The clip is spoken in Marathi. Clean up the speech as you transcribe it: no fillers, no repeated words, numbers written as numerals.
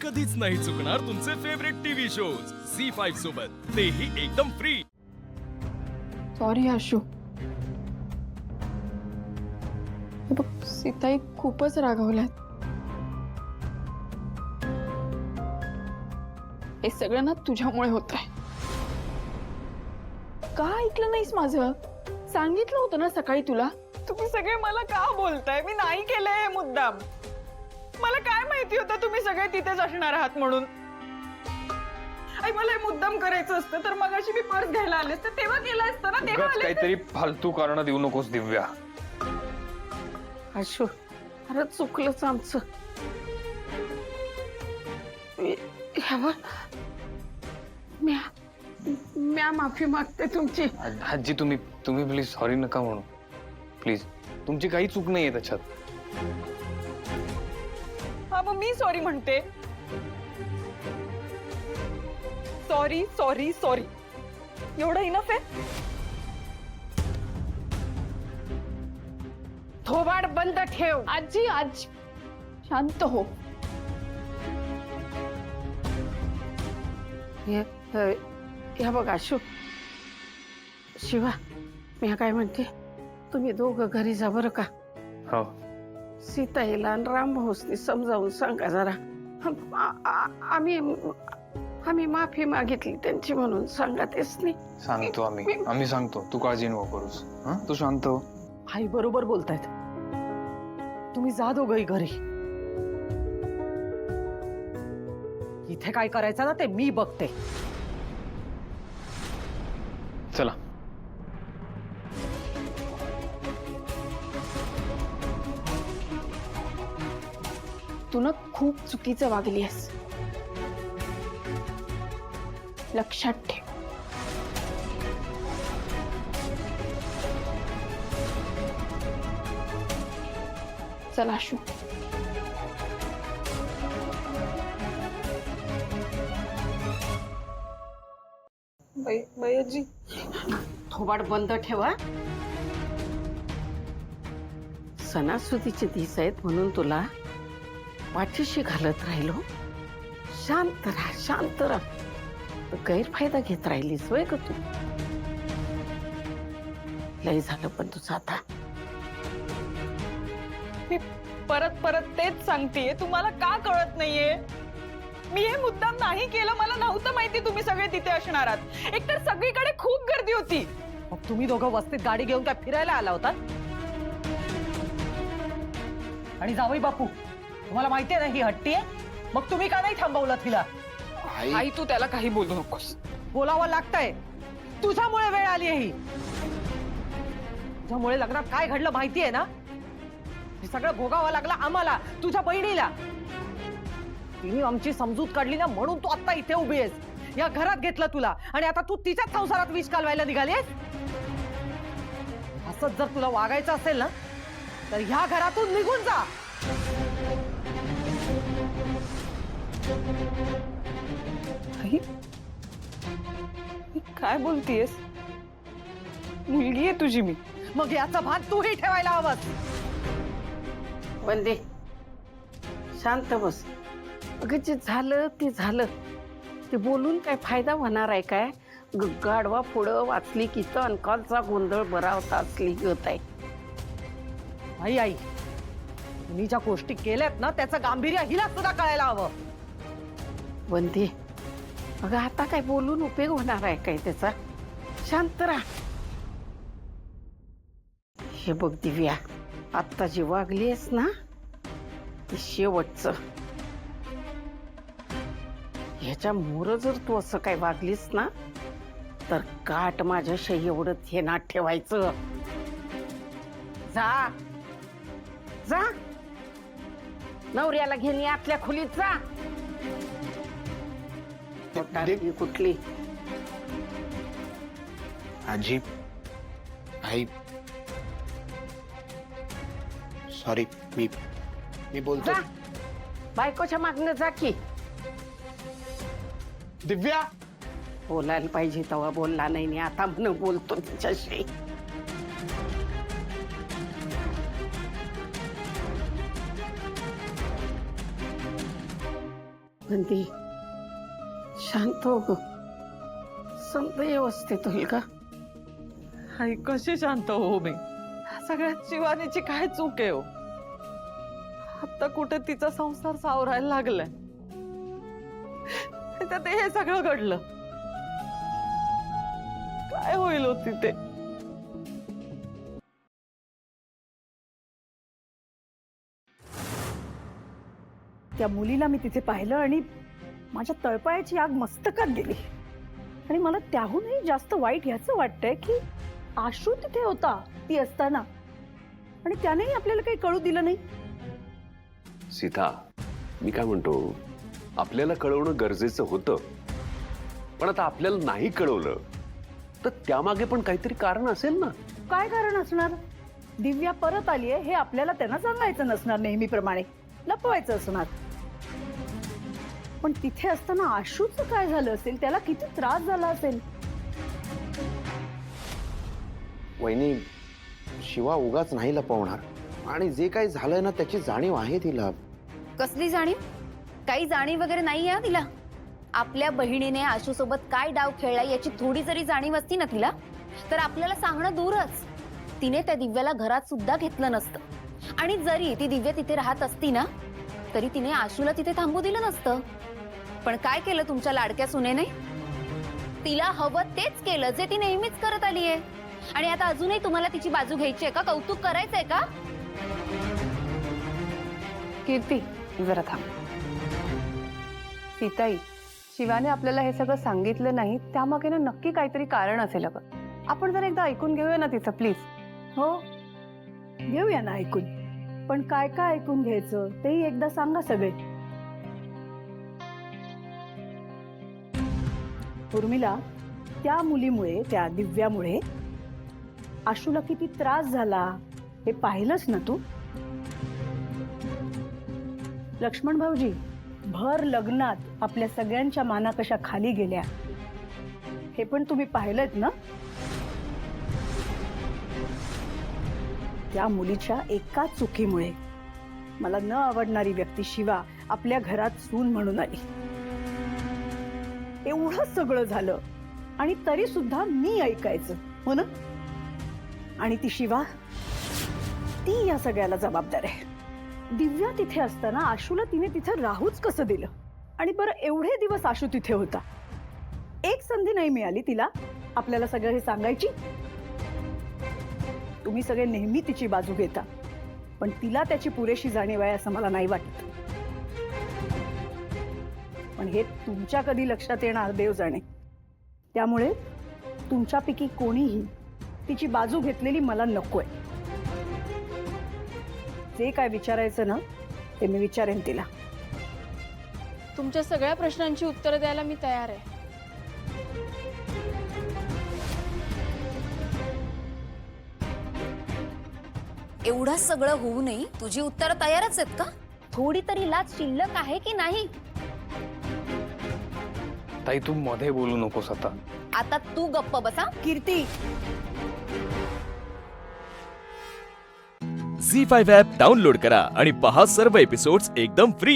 कधीच नाही चुकणार तुमचे फेवरेट टीव्ही शोज झी5 सोबत, तेही एकदम फ्री। सॉरी आशू, हे बघ सीताई खूपच रागावल्यात। हे सगळं ना तुझ्यामुळे होत आहे। का ऐकलं नाहीस माझं? सांगितलं होतं ना सकाळी तुला। तुम्ही सगळे मला का बोलताय? मी नाही केलंय मुद्दाम। मला काय माहिती होतं तुम्ही सगळे तिथेच असणार आहात म्हणून। आई मला हे मुद्दाम करायचं असतं तर मगाशी मी पर्स घ्यायला आले असते तेव्हा केलं असतं ना, तेव्हा आले काहीतरी फालतू कारण देऊ नकोस दिव्या। आशू, अरे चुकलंच आमचं। म्या माफी मागते तुमची। आजी तुम्ही प्लीज सॉरी नका म्हणू, प्लीज। तुमची काही चूक नाहीये त्याच्यात। हा मग मी सॉरी म्हणते। सॉरी सॉरी सॉरी एवढं इनफ आहे? थोबाड बंद ठेव। आजी आज शांत हो। हे बघ आशू, शिवा, मी काय म्हणते, तुम्ही दोघं घरी जा बरं का। हो सीताईला आणि रामभाऊसनी समजावून सांगा जरा। आम्ही माफी मागितली त्यांची म्हणून सांगा तेच नाही। सांगतो आम्ही सांगतो, तू काळजी नको करूस। तू शांत हो। आई बरोबर बोलतायत, तुम्ही जा दोघंही घरी। इथे काय करायचं ना ते मी बघते। चला तू ना खूप चुकीचं वागली आहेस, लक्षात ठेव। चल आशू। भैयाजी थोबाड बंद ठेवा। सणासुदीचे दिवस आहेत म्हणून तुला पाठीशी घालत राहिलो। शांत राहा, शांत राहा। गैरफायदा घेत राहिलीस वय ग तू। लय झालं पण तुझं आता। मी परत परत तेच सांगतेय, तुम्हाला का कळत नाहीये? मी हे मुद्दाम नाही केलं, मला नव्हतं माहिती तुम्ही सगळे तिथे असणार आहात। एकतर सगळीकडे खूप गर्दी होती। मग तुम्ही दोघं वस्तीत गाडी घेऊन काय फिरायला आला होता? आणि जावई बापू, तुम्हाला माहितीये ना ही हट्टी आहे, मग तुम्ही का नाही थांबवलं तिला? आई तू त्याला काही बोलू नकोस। बोलावं लागतंय, तुझ्यामुळे वेळ आली आहे ही। तुझ्यामुळे लग्नात काय घडलं माहितीये ना? हे सगळं भोगावं लागलं आम्हाला, तुझ्या बहिणीला। तिने आमची समजूत काढली ना म्हणून तू आता इथे उभी आहेस, या घरात घेतलं तुला, आणि आता तू तिच्याच संसारात विष कालवायला निघालीस। असंच जर तुला वागायचं असेल ना तर ह्या घरातून निघून जा। काय बोलतीयस? मुलगी आहे तुझी मी, मग याचा भान तूही ठेवायला हवंस। वंदे, शांत बस। अगं जे झालं ते झालं, ते बोलून काय फायदा होणार आहे काय? गाढवा पुढं वाचली की तर कालचा गोंधळ बरा होता असली होत आहे। आई आई, तुम्ही ज्या गोष्टी केल्यात ना त्याचं गांभीर्य हिला सुद्धा कळायला हवं। वंदे, अगं आता काय बोलून उपयोग होणार आहे काय त्याचा? शांत राहा। हे बघ दिव्या, आत्ता जी वागलीस ना ते शेवटचं। ह्याच्या मोर जर तू असं काय वागलीस ना तर काट माझ्या शही एवढं ध्यानात ठेवायचं। जा जा, नवऱ्याला घेऊन आतल्या खोलीत जा। पोटात कुठली आजी, आई, सॉरी, मी बोलतो। जा, बायकोच्या मागणं जा की। दिव्या, बोलायला पाहिजे तेव्हा बोलला नाही, आता म्हणून बोलतो तिच्याशी। नंदी शांत हो ग. समजा व्यवस्थित होईल का? आई कशी शांत हो मी? सगळ्यात शिवानीची काय चूक आहे हो? आता कुठे तिचा संसार सावरायला लागलाय, त्यात हे सगळं घडलं. काय होईल होती ते? त्या मुलीला मी तिथे पाहिलं आणि माझ्या तळपायाची आग मस्तकात गेली. आणि मला त्याहूनही जास्त वाईट ह्याचं वाटतंय की आशू तिथे होता ती असताना, आणि त्यानेही आपल्याला काही कळू दिलं नाही. सीता, मी काय म्हणतो, आपल्याला कळवणं गरजेचं होतं, पण आता आपल्याला नाही कळवलं तर त्यामागे पण काहीतरी कारण असेल ना. काय कारण असणार? दिव्या परत आलीये हे आपल्याला त्यांना सांगायचं नसणार, नेहमीप्रमाणे लपवायचं असणार. पण तिथे असताना आशूचं काय झालं असेल? त्याला किती त्रास झाला असेल? वहिनी, शिवा उगाच नाही लपवणार, आणि जे काही झालंय ना त्याची जाणीव आहे तिला. कसली जाणीव? काही जाणीव वगैरे नाही आहे तिला. आपल्या बहिणीने आशू सोबत काय डाव खेळला याची थोडी जरी जाणीव असती ना तिला, तर आपल्याला सांगणं दूरच, तिने त्या दिव्याला घरात सुद्धा घेतलं नसतं. आणि जरी ती दिव्या तिथे राहत असती ना, तरी तिने आशूला तिथे थांबू दिलं नसतं. पण काय केलं तुमच्या लाडक्या सुनेने? तिला हवं तेच केलं जे ती नेहमीच करत आली आहे. आणि आता अजूनही तुम्हाला तिची बाजू घ्यायची आहे का? कौतुक करायचंय का? कीर्ती, जरा थांब. सीताई, शिवाने आपल्याला हे सगळं सांगितलं नाही, त्यामागे ना नक्की काहीतरी कारण असेल. अगं, आपण जर एकदा ऐकून घेऊया ना तिचं, प्लीज. हो, घेऊया ना ऐकून. पण काय काय ऐकून घ्यायचं तेही एकदा सांगा सगळे. उर्मिला, त्या मुलीमुळे, त्या दिव्यामुळे आशूला किती त्रास झाला हे पाहिलंच ना तू. लक्ष्मण भाऊजी, भर लग्नात आपल्या सगळ्यांच्या माना कशा खाली गेल्या हे पण तुम्ही पाहिलंत ना. त्या मुलीच्या एका चुकीमुळे मला न आवडणारी व्यक्ती शिवा आपल्या घरात सून म्हणून आली. एवढं सगळं झालं आणि तरी सुद्धा मी ऐकायचं, हो ना? आणि ती शिवा, ती या सगळ्याला जबाबदार आहे. दिव्या तिथे असताना आशूला तिने तिथे राहूच कसं दिलं? आणि बरं, एवढे दिवस आशू तिथे होता, एक संधी नाही मिळाली तिला आपल्याला सगळं हे सांगायची? तुम्ही सगळे नेहमी तिची बाजू घेता, पण तिला त्याची पुरेशी जाणीव आहे असं मला नाही वाटत. पण हे तुमच्या कधी लक्षात येणार देव जाणे. त्यामुळे तुमच्यापैकी कोणीही तिची बाजू घेतलेली मला नकोय. जे काय विचारायचं ना ते मी विचारेन तिला. तुमच्या सगळ्या प्रश्नांची उत्तरं द्यायला मी तयार आहे. एवढं सगळं होऊनही तुझी उत्तरं तयारच आहेत का? थोडी तरी लाज शिल्लक आहे की नाही? ताई, तू मध्ये बोलू नकोस आता. आता तू गप्प बसा. कीर्ती, झी 5 ॲप डाउनलोड करा आणि पहा सर्व एपिसोड्स एकदम फ्री.